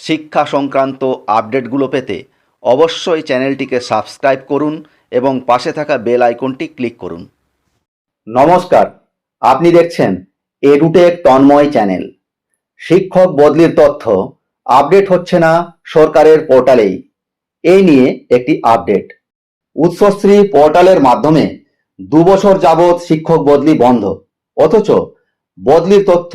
শিক্ষা সংক্রান্ত আপডেটগুলো পেতে অবশ্যই চ্যানেলটিকে সাবস্ক্রাইব করুন এবং পাশে থাকা বেল আইকনটি ক্লিক করুন। নমস্কার, আপনি দেখছেন এডুটেক তন্ময় চ্যানেল। শিক্ষক বদলির তথ্য আপডেট হচ্ছে না সরকারের পোর্টালেই। এই নিয়ে একটি আপডেট। উৎসশ্রী পোর্টালের মাধ্যমে 2 বছর যাবৎ শিক্ষক বদলি বন্ধ, অথচ বদলির তথ্য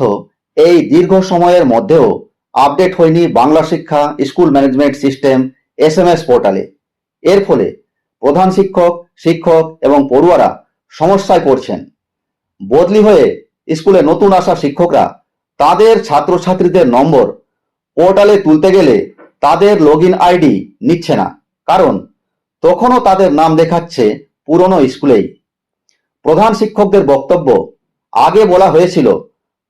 এই দীর্ঘ সময়ের মধ্যেও আপডেট হয়নি বাংলা শিক্ষা স্কুল ম্যানেজমেন্ট সিস্টেম SMS পোর্টালে। এর ফলে প্রধান শিক্ষক, শিক্ষক এবং পড়ুয়ারা সমস্যায় পড়ছেন। বদলি হয়ে স্কুলে নতুন আসা শিক্ষকরা তাদের ছাত্রছাত্রীদের নম্বর পোর্টালে তুলতে গেলে তাদের লগইন আইডি নিচ্ছে না, কারণ তখনও তাদের নাম দেখাচ্ছে পুরনো স্কুলেই। প্রধান শিক্ষকদের বক্তব্য, আগে বলা হয়েছিল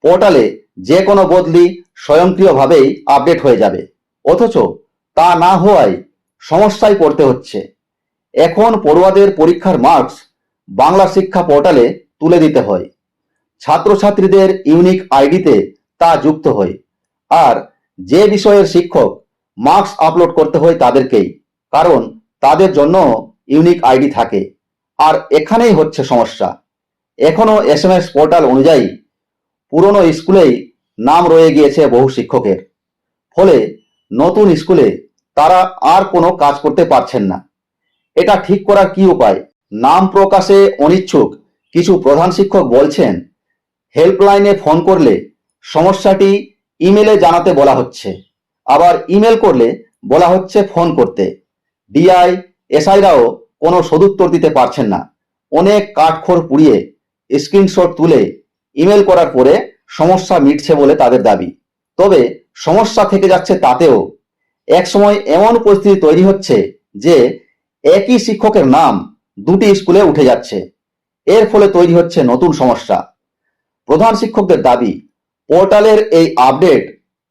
পোর্টালে যে কোনো বদলি স্বয়ংক্রিয়ভাবেই আপডেট হয়ে যাবে, অথচ তা না হওয়ায় সমস্যায় পড়তে হচ্ছে। এখন পড়ুয়াদের পরীক্ষার মার্কস বাংলা শিক্ষা পোর্টালে তুলে দিতে হয়। ছাত্রছাত্রীদের ইউনিক আইডিতে তা যুক্ত হয়, আর যে বিষয়ের শিক্ষক মার্কস আপলোড করতে হয় তাদেরকেই, কারণ তাদের জন্য ইউনিক আইডি থাকে। আর এখানেই হচ্ছে সমস্যা। এখনো SMS পোর্টাল অনুযায়ী পুরনো স্কুলেই নাম রয়ে গিয়েছে বহু শিক্ষকের। ফলে নতুন স্কুলে তারা আর কোনো কাজ করতে পারছেন না। এটা ঠিক করার কি উপায়? নাম প্রকাশে অনিচ্ছুক কিছু প্রধান শিক্ষক বলছেন, হেল্পলাইনে ফোন করলে সমস্যাটি ইমেলে জানাতে বলা হচ্ছে, আবার ইমেল করলে বলা হচ্ছে ফোন করতে। ডিআই, এসআইরাও কোনো সদুত্তর দিতে পারছেন না। অনেক কাঠখড় পুড়িয়ে স্ক্রিনশট তুলে ইমেল করার পরে সমস্যা মিটছে বলে তাদের দাবি। তবে সমস্যা থেকে যাচ্ছে তাতেও। একসময় এমন পরিস্থিতি তৈরি হচ্ছে যে একই শিক্ষকের নাম 2টি স্কুলে উঠে যাচ্ছে। এর ফলে তৈরি হচ্ছে নতুন সমস্যা। প্রধান শিক্ষকদের দাবি, পোর্টালের এই আপডেট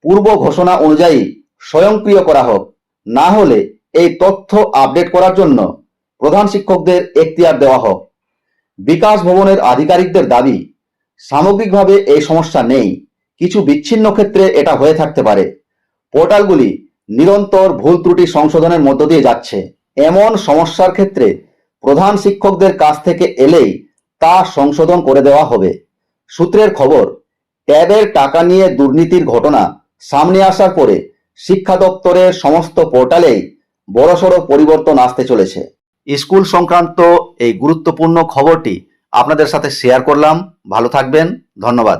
পূর্ব ঘোষণা অনুযায়ী স্বয়ংক্রিয় করা হোক, না হলে এই তথ্য আপডেট করার জন্য প্রধান শিক্ষকদের এখতিয়ার দেওয়া হোক। বিকাশ ভবনের আধিকারিকদের দাবি, সামগ্রিকভাবে এই সমস্যা নেই, কিছু বিচ্ছিন্ন ক্ষেত্রে এটা হয়ে থাকতে পারে। পোর্টালগুলি নিরন্তর ভুল ত্রুটি সংশোধনের মধ্য দিয়ে যাচ্ছে। এমন সমস্যার ক্ষেত্রে প্রধান শিক্ষকদের কাছ থেকে এলেই তা সংশোধন করে দেওয়া হবে। সূত্রের খবর, ট্যাবের টাকা নিয়ে দুর্নীতির ঘটনা সামনে আসার পরে শিক্ষা দপ্তরের সমস্ত পোর্টালেই বড়সড় পরিবর্তন আসতে চলেছে। স্কুল সংক্রান্ত এই গুরুত্বপূর্ণ খবরটি আপনাদের সাথে শেয়ার করলাম। ভালো থাকবেন, ধন্যবাদ।